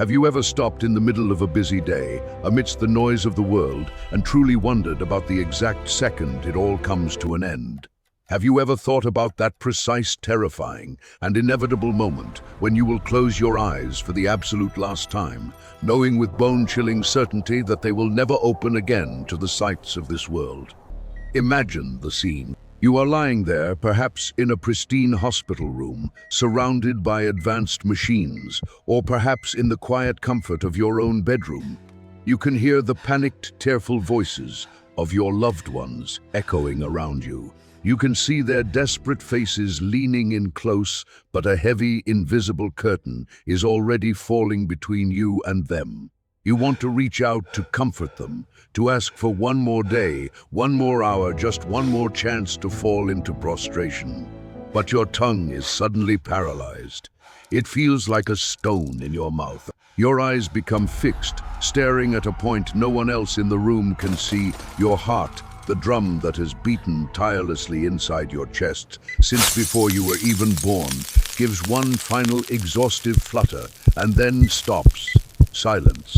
Have you ever stopped in the middle of a busy day, amidst the noise of the world, and truly wondered about the exact second it all comes to an end? Have you ever thought about that precise, terrifying, and inevitable moment when you will close your eyes for the absolute last time, knowing with bone-chilling certainty that they will never open again to the sights of this world? Imagine the scene. You are lying there, perhaps in a pristine hospital room, surrounded by advanced machines, or perhaps in the quiet comfort of your own bedroom. You can hear the panicked, tearful voices of your loved ones echoing around you. You can see their desperate faces leaning in close, but a heavy, invisible curtain is already falling between you and them. You want to reach out to comfort them, to ask for one more day, one more hour, just one more chance to fall into prostration. But your tongue is suddenly paralyzed. It feels like a stone in your mouth. Your eyes become fixed, staring at a point no one else in the room can see. Your heart, the drum that has beaten tirelessly inside your chest since before you were even born, gives one final exhaustive flutter and then stops. Silence.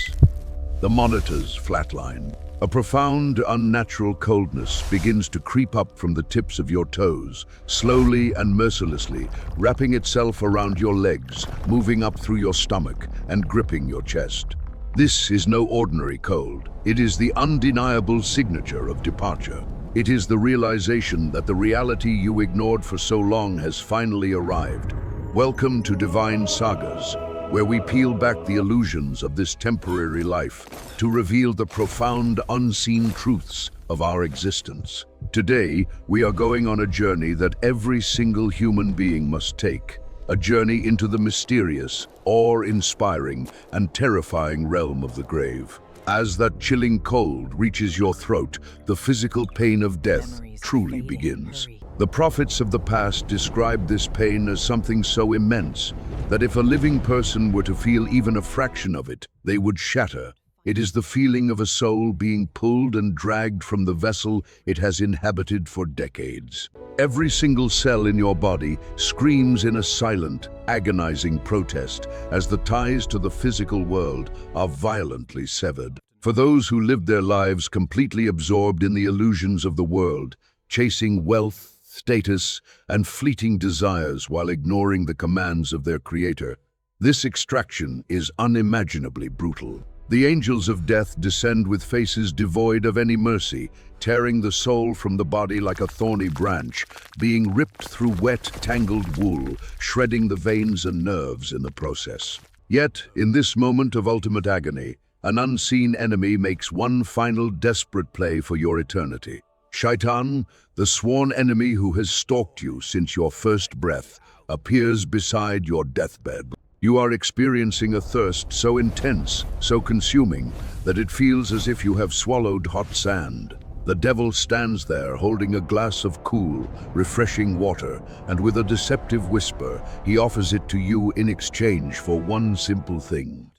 The monitors flatline. A profound, unnatural coldness begins to creep up from the tips of your toes, slowly and mercilessly, wrapping itself around your legs, moving up through your stomach and gripping your chest. This is no ordinary cold. It is the undeniable signature of departure. It is the realization that the reality you ignored for so long has finally arrived. Welcome to Divine Sagas, where we peel back the illusions of this temporary life to reveal the profound, unseen truths of our existence. Today, we are going on a journey that every single human being must take, a journey into the mysterious, awe-inspiring, and terrifying realm of the grave. As that chilling cold reaches your throat, the physical pain of death truly begins. The prophets of the past described this pain as something so immense that if a living person were to feel even a fraction of it, they would shatter. It is the feeling of a soul being pulled and dragged from the vessel it has inhabited for decades. Every single cell in your body screams in a silent, agonizing protest as the ties to the physical world are violently severed. For those who lived their lives completely absorbed in the illusions of the world, chasing wealth, status, and fleeting desires while ignoring the commands of their creator, this extraction is unimaginably brutal. The angels of death descend with faces devoid of any mercy, tearing the soul from the body like a thorny branch, being ripped through wet, tangled wool, shredding the veins and nerves in the process. Yet, in this moment of ultimate agony, an unseen enemy makes one final desperate play for your eternity. Shaitan, the sworn enemy who has stalked you since your first breath, appears beside your deathbed. You are experiencing a thirst so intense, so consuming, that it feels as if you have swallowed hot sand. The devil stands there holding a glass of cool, refreshing water, and with a deceptive whisper, he offers it to you in exchange for one simple thing: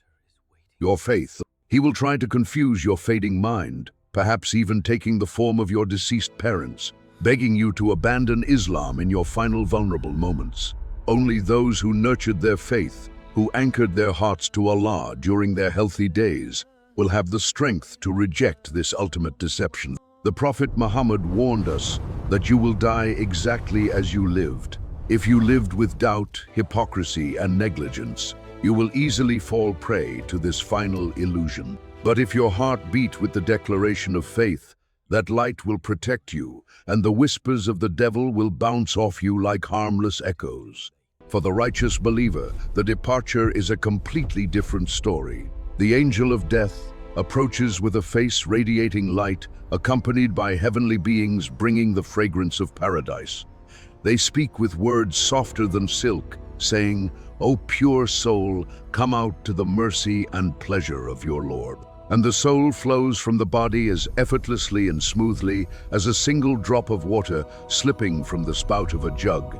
your faith. He will try to confuse your fading mind, perhaps even taking the form of your deceased parents, begging you to abandon Islam in your final vulnerable moments. Only those who nurtured their faith, who anchored their hearts to Allah during their healthy days, will have the strength to reject this ultimate deception. The Prophet Muhammad warned us that you will die exactly as you lived. If you lived with doubt, hypocrisy, and negligence, you will easily fall prey to this final illusion. But if your heart beat with the declaration of faith, that light will protect you, and the whispers of the devil will bounce off you like harmless echoes. For the righteous believer, the departure is a completely different story. The angel of death approaches with a face radiating light, accompanied by heavenly beings bringing the fragrance of paradise. They speak with words softer than silk, saying, "O pure soul, come out to the mercy and pleasure of your Lord." And the soul flows from the body as effortlessly and smoothly as a single drop of water slipping from the spout of a jug.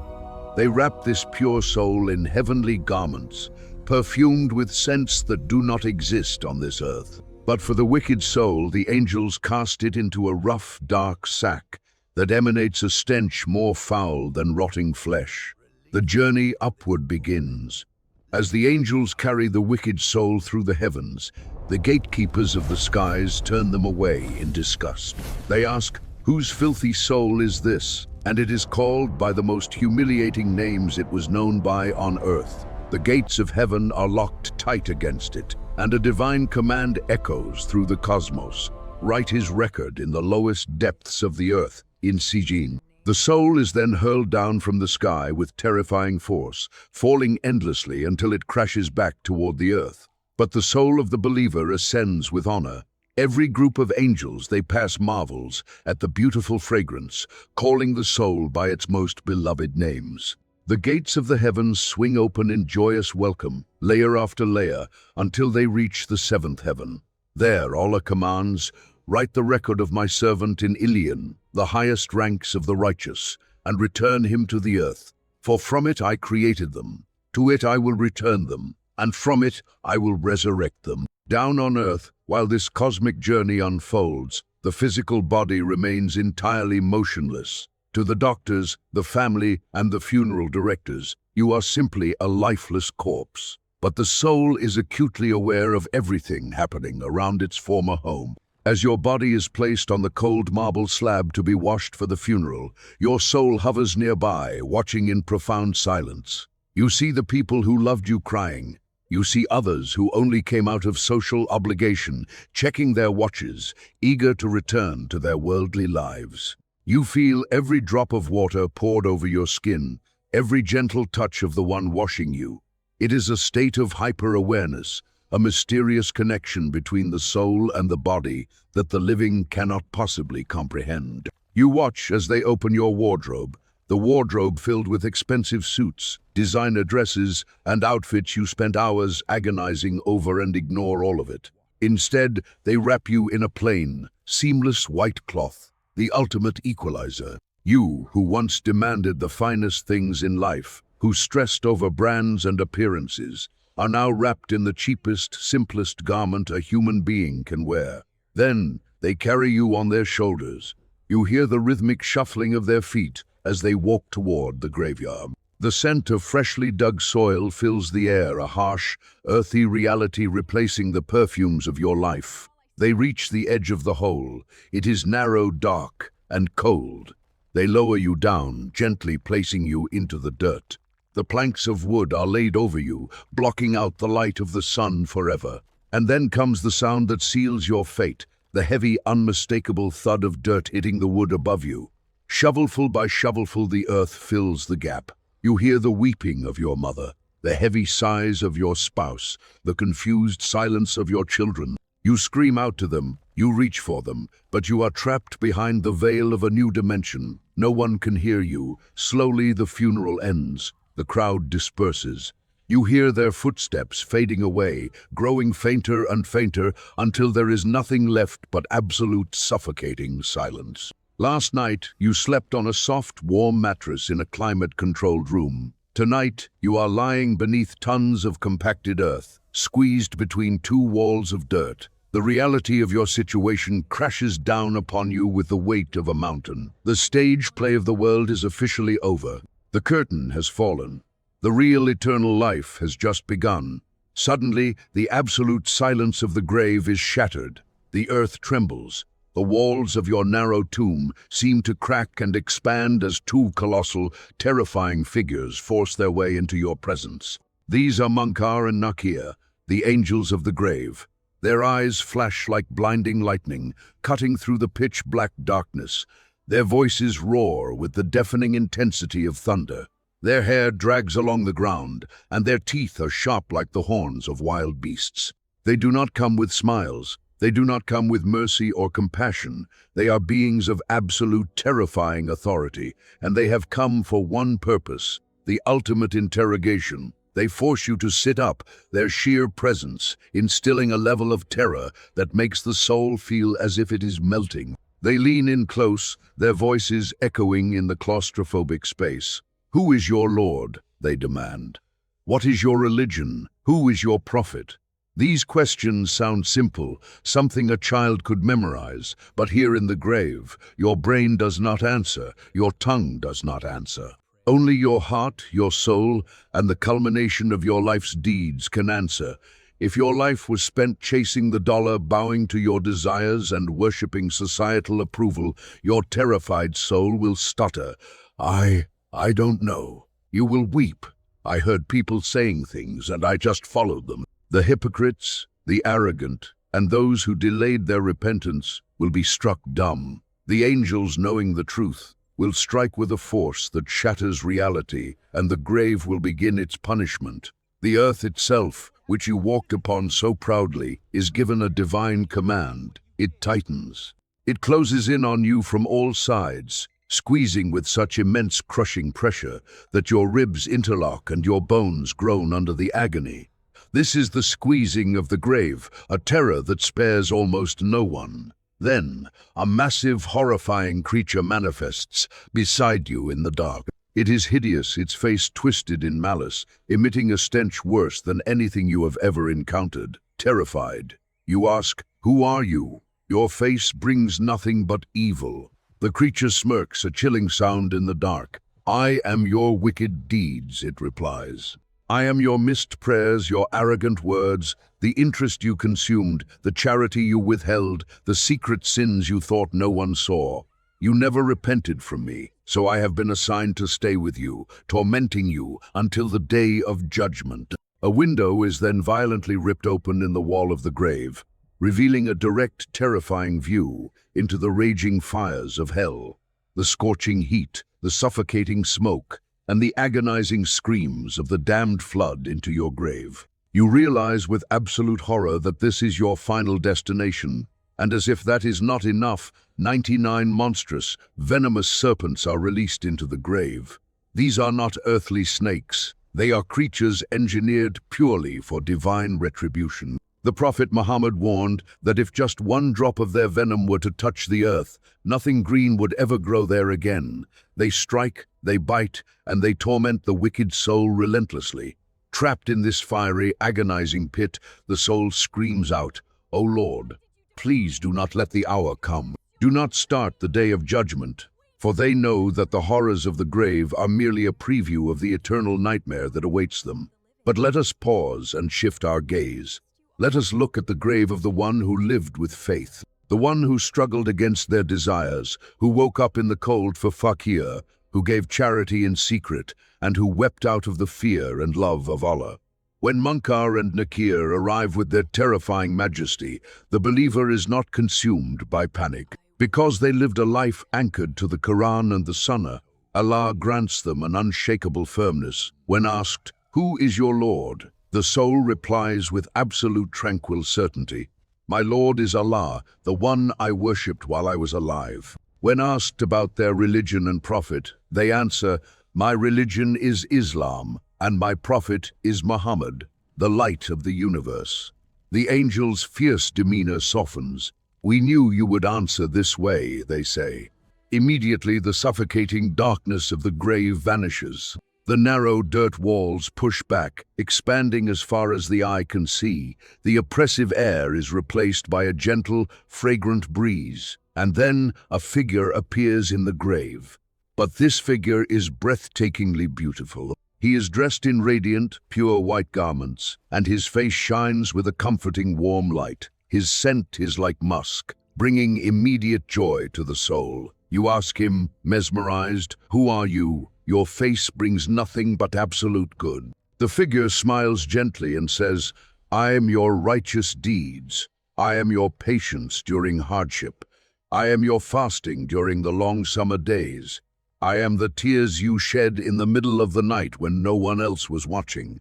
They wrap this pure soul in heavenly garments, perfumed with scents that do not exist on this earth. But for the wicked soul, the angels cast it into a rough, dark sack that emanates a stench more foul than rotting flesh. The journey upward begins. As the angels carry the wicked soul through the heavens, the gatekeepers of the skies turn them away in disgust. They ask, "Whose filthy soul is this?" And it is called by the most humiliating names it was known by on earth. The gates of heaven are locked tight against it, and a divine command echoes through the cosmos. Write his record in the lowest depths of the earth, in Sijin. The soul is then hurled down from the sky with terrifying force, falling endlessly until it crashes back toward the earth. But the soul of the believer ascends with honor. Every group of angels they pass marvels at the beautiful fragrance, calling the soul by its most beloved names. The gates of the heavens swing open in joyous welcome, layer after layer, until they reach the seventh heaven. There Allah commands, "Write the record of my servant in Ilion, the highest ranks of the righteous, and return him to the earth. For from it I created them, to it I will return them, and from it I will resurrect them." Down on earth, while this cosmic journey unfolds, the physical body remains entirely motionless. To the doctors, the family, and the funeral directors, you are simply a lifeless corpse. But the soul is acutely aware of everything happening around its former home. As your body is placed on the cold marble slab to be washed for the funeral, your soul hovers nearby, watching in profound silence. You see the people who loved you crying. You see others who only came out of social obligation, checking their watches, eager to return to their worldly lives. You feel every drop of water poured over your skin, every gentle touch of the one washing you. It is a state of hyper-awareness, a mysterious connection between the soul and the body that the living cannot possibly comprehend. You watch as they open your wardrobe, the wardrobe filled with expensive suits, designer dresses, and outfits you spent hours agonizing over, and ignore all of it. Instead, they wrap you in a plain, seamless white cloth, the ultimate equalizer. You, who once demanded the finest things in life, who stressed over brands and appearances, are now wrapped in the cheapest, simplest garment a human being can wear. Then they carry you on their shoulders. You hear the rhythmic shuffling of their feet as they walk toward the graveyard. The scent of freshly dug soil fills the air, a harsh, earthy reality replacing the perfumes of your life. They reach the edge of the hole. It is narrow, dark, and cold. They lower you down, gently placing you into the dirt. The planks of wood are laid over you, blocking out the light of the sun forever. And then comes the sound that seals your fate, the heavy, unmistakable thud of dirt hitting the wood above you. Shovelful by shovelful, the earth fills the gap. You hear the weeping of your mother, the heavy sighs of your spouse, the confused silence of your children. You scream out to them, you reach for them, but you are trapped behind the veil of a new dimension. No one can hear you. Slowly the funeral ends. The crowd disperses. You hear their footsteps fading away, growing fainter and fainter until there is nothing left but absolute suffocating silence. Last night, you slept on a soft, warm mattress in a climate-controlled room. Tonight, you are lying beneath tons of compacted earth, squeezed between two walls of dirt. The reality of your situation crashes down upon you with the weight of a mountain. The stage play of the world is officially over. The curtain has fallen. The real eternal life has just begun. Suddenly, the absolute silence of the grave is shattered. The earth trembles. The walls of your narrow tomb seem to crack and expand as two colossal, terrifying figures force their way into your presence. These are Munkar and Nakir, the angels of the grave. Their eyes flash like blinding lightning, cutting through the pitch-black darkness. Their voices roar with the deafening intensity of thunder. Their hair drags along the ground, and their teeth are sharp like the horns of wild beasts. They do not come with smiles. They do not come with mercy or compassion. They are beings of absolute, terrifying authority, and they have come for one purpose, the ultimate interrogation. They force you to sit up, their sheer presence instilling a level of terror that makes the soul feel as if it is melting. They lean in close, their voices echoing in the claustrophobic space. "Who is your Lord?" they demand. "What is your religion? Who is your prophet?" These questions sound simple, something a child could memorize, but here in the grave, your brain does not answer, your tongue does not answer. Only your heart, your soul, and the culmination of your life's deeds can answer. If your life was spent chasing the dollar, bowing to your desires, and worshipping societal approval, your terrified soul will stutter. I don't know. You will weep. I heard people saying things, and I just followed them. The hypocrites, the arrogant, and those who delayed their repentance will be struck dumb. The angels, knowing the truth, will strike with a force that shatters reality, and the grave will begin its punishment. The earth itself, which you walked upon so proudly, is given a divine command. It tightens. It closes in on you from all sides, squeezing with such immense crushing pressure that your ribs interlock and your bones groan under the agony. This is the squeezing of the grave, a terror that spares almost no one. Then, a massive, horrifying creature manifests beside you in the dark. It is hideous, its face twisted in malice, emitting a stench worse than anything you have ever encountered. Terrified, you ask, "Who are you?" Your face brings nothing but evil. The creature smirks, a chilling sound in the dark. "I am your wicked deeds," it replies. "I am your missed prayers, your arrogant words, the interest you consumed, the charity you withheld, the secret sins you thought no one saw. You never repented from me, so I have been assigned to stay with you, tormenting you until the day of judgment." A window is then violently ripped open in the wall of the grave, revealing a direct, terrifying view into the raging fires of hell. The scorching heat, the suffocating smoke, and the agonizing screams of the damned flood into your grave. You realize with absolute horror that this is your final destination, and as if that is not enough, 99 monstrous, venomous serpents are released into the grave. These are not earthly snakes. They are creatures engineered purely for divine retribution. The Prophet Muhammad warned that if just one drop of their venom were to touch the earth, nothing green would ever grow there again. They strike, they bite, and they torment the wicked soul relentlessly. Trapped in this fiery, agonizing pit, the soul screams out, "O Lord, please do not let the hour come. Do not start the day of judgment," for they know that the horrors of the grave are merely a preview of the eternal nightmare that awaits them. But let us pause and shift our gaze. Let us look at the grave of the one who lived with faith, the one who struggled against their desires, who woke up in the cold for fakir, who gave charity in secret, and who wept out of the fear and love of Allah. When Munkar and Nakir arrive with their terrifying majesty, the believer is not consumed by panic. Because they lived a life anchored to the Quran and the Sunnah, Allah grants them an unshakable firmness. When asked, "Who is your Lord?" the soul replies with absolute tranquil certainty, "My Lord is Allah, the one I worshipped while I was alive." When asked about their religion and prophet, they answer, "My religion is Islam, and my prophet is Muhammad, the light of the universe." The angel's fierce demeanor softens. "We knew you would answer this way," they say. Immediately, the suffocating darkness of the grave vanishes. The narrow dirt walls push back, expanding as far as the eye can see. The oppressive air is replaced by a gentle, fragrant breeze, and then a figure appears in the grave. But this figure is breathtakingly beautiful. He is dressed in radiant, pure white garments, and his face shines with a comforting warm light. His scent is like musk, bringing immediate joy to the soul. You ask him, mesmerized, "Who are you?" Your face brings nothing but absolute good. The figure smiles gently and says, "I am your righteous deeds. I am your patience during hardship. I am your fasting during the long summer days. I am the tears you shed in the middle of the night when no one else was watching.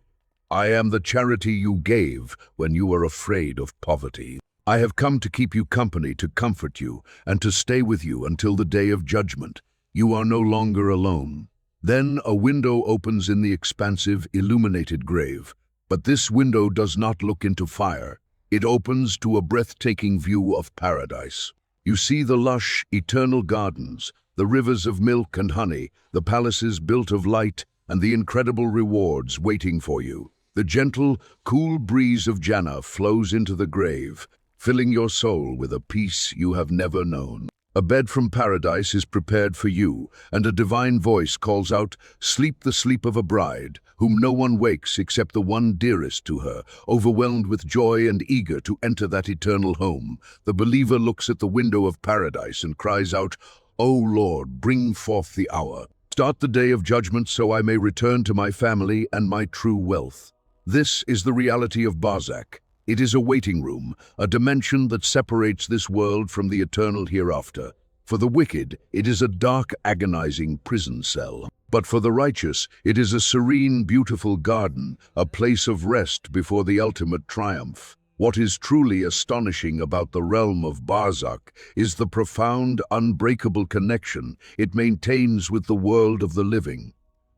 I am the charity you gave when you were afraid of poverty. I have come to keep you company, to comfort you, and to stay with you until the day of judgment. You are no longer alone." Then a window opens in the expansive, illuminated grave. But this window does not look into fire. It opens to a breathtaking view of paradise. You see the lush, eternal gardens, the rivers of milk and honey, the palaces built of light, and the incredible rewards waiting for you. The gentle, cool breeze of Jannah flows into the grave, filling your soul with a peace you have never known. A bed from paradise is prepared for you, and a divine voice calls out, "Sleep the sleep of a bride, whom no one wakes except the one dearest to her." Overwhelmed with joy and eager to enter that eternal home, the believer looks at the window of paradise and cries out, "O Lord, bring forth the hour. Start the day of judgment so I may return to my family and my true wealth." This is the reality of Barzakh. It is a waiting room, a dimension that separates this world from the eternal hereafter. For the wicked, it is a dark, agonizing prison cell. But for the righteous, it is a serene, beautiful garden, a place of rest before the ultimate triumph. What is truly astonishing about the realm of Barzakh is the profound, unbreakable connection it maintains with the world of the living.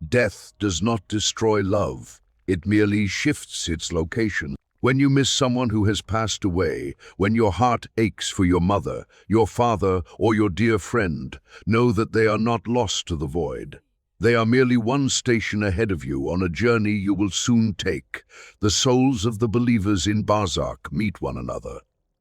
Death does not destroy love, it merely shifts its location. When you miss someone who has passed away, when your heart aches for your mother, your father, or your dear friend, know that they are not lost to the void. They are merely one station ahead of you on a journey you will soon take. The souls of the believers in Barzakh meet one another.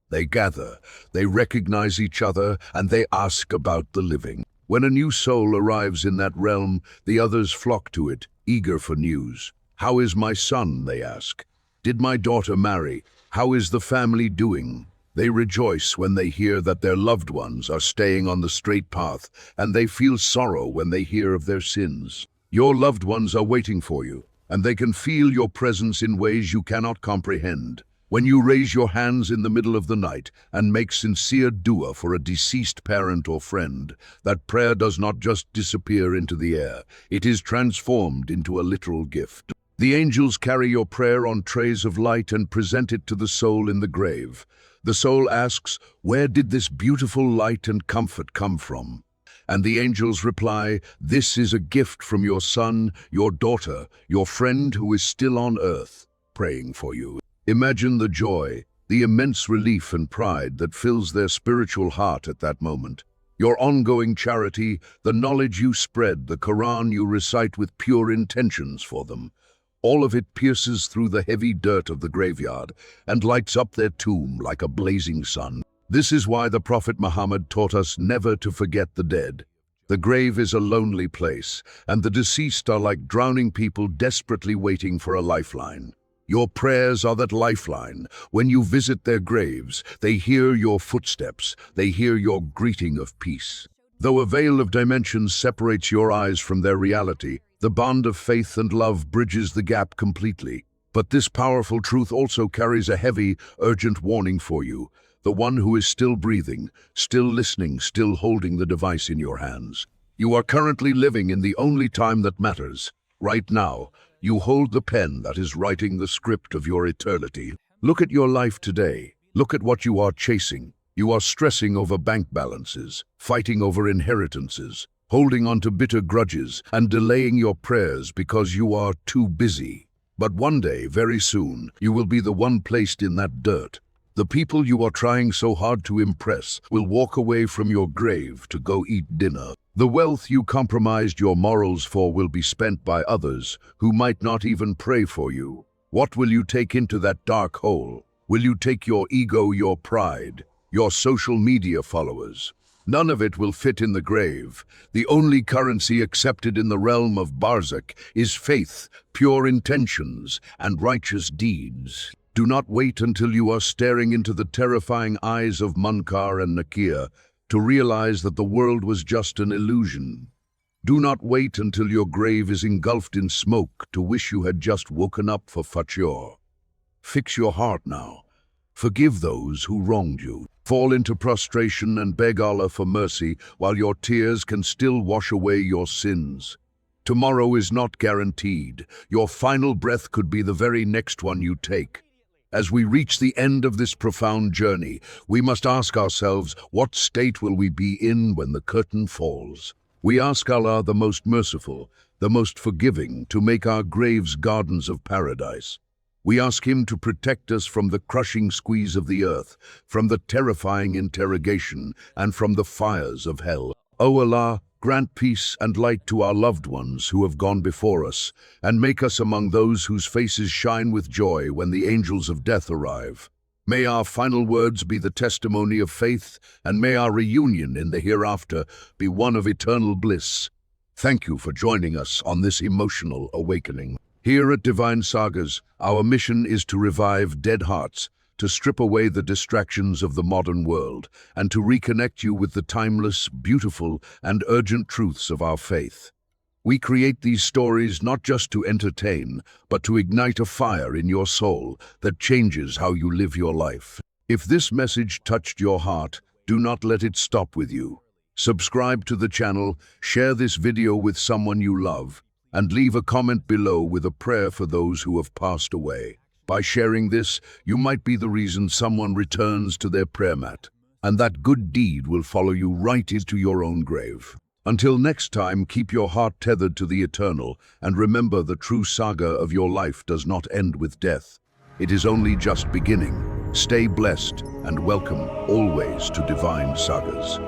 They gather, they recognize each other, and they ask about the living. When a new soul arrives in that realm, the others flock to it, eager for news. "How is my son?" they ask. "Did my daughter marry? How is the family doing?" They rejoice when they hear that their loved ones are staying on the straight path, and they feel sorrow when they hear of their sins. Your loved ones are waiting for you, and they can feel your presence in ways you cannot comprehend. When you raise your hands in the middle of the night and make sincere dua for a deceased parent or friend, that prayer does not just disappear into the air, it is transformed into a literal gift. The angels carry your prayer on trays of light and present it to the soul in the grave. The soul asks, "Where did this beautiful light and comfort come from?" And the angels reply, "This is a gift from your son, your daughter, your friend who is still on earth, praying for you." Imagine the joy, the immense relief and pride that fills their spiritual heart at that moment. Your ongoing charity, the knowledge you spread, the Quran you recite with pure intentions for them, all of it pierces through the heavy dirt of the graveyard and lights up their tomb like a blazing sun. This is why the Prophet Muhammad taught us never to forget the dead. The grave is a lonely place, and the deceased are like drowning people desperately waiting for a lifeline. Your prayers are that lifeline. When you visit their graves, they hear your footsteps, they hear your greeting of peace. Though a veil of dimensions separates your eyes from their reality, the bond of faith and love bridges the gap completely. But this powerful truth also carries a heavy, urgent warning for you, the one who is still breathing, still listening, still holding the device in your hands. You are currently living in the only time that matters. Right now, you hold the pen that is writing the script of your eternity. Look at your life today. Look at what you are chasing. You are stressing over bank balances, fighting over inheritances, holding on to bitter grudges, and delaying your prayers because you are too busy. But one day, very soon, you will be the one placed in that dirt. The people you are trying so hard to impress will walk away from your grave to go eat dinner. The wealth you compromised your morals for will be spent by others who might not even pray for you. What will you take into that dark hole? Will you take your ego, your pride, your social media followers? None of it will fit in the grave. The only currency accepted in the realm of Barzakh is faith, pure intentions, and righteous deeds. Do not wait until you are staring into the terrifying eyes of Munkar and Nakir to realize that the world was just an illusion. Do not wait until your grave is engulfed in smoke to wish you had just woken up for Fajr. Fix your heart now. Forgive those who wronged you. Fall into prostration and beg Allah for mercy while your tears can still wash away your sins. Tomorrow is not guaranteed. Your final breath could be the very next one you take. As we reach the end of this profound journey, we must ask ourselves, what state will we be in when the curtain falls? We ask Allah, the most merciful, the most forgiving, to make our graves gardens of paradise. We ask Him to protect us from the crushing squeeze of the earth, from the terrifying interrogation, and from the fires of hell. O Allah, grant peace and light to our loved ones who have gone before us, and make us among those whose faces shine with joy when the angels of death arrive. May our final words be the testimony of faith, and may our reunion in the hereafter be one of eternal bliss. Thank you for joining us on this emotional awakening. Here at Divine Sagas, our mission is to revive dead hearts, to strip away the distractions of the modern world, and to reconnect you with the timeless, beautiful, and urgent truths of our faith. We create these stories not just to entertain, but to ignite a fire in your soul that changes how you live your life. If this message touched your heart, do not let it stop with you. Subscribe to the channel, share this video with someone you love, and leave a comment below with a prayer for those who have passed away. By sharing this, you might be the reason someone returns to their prayer mat, and that good deed will follow you right into your own grave. Until next time, keep your heart tethered to the eternal, and remember, the true saga of your life does not end with death. It is only just beginning. Stay blessed, and welcome always to Divine Sagas.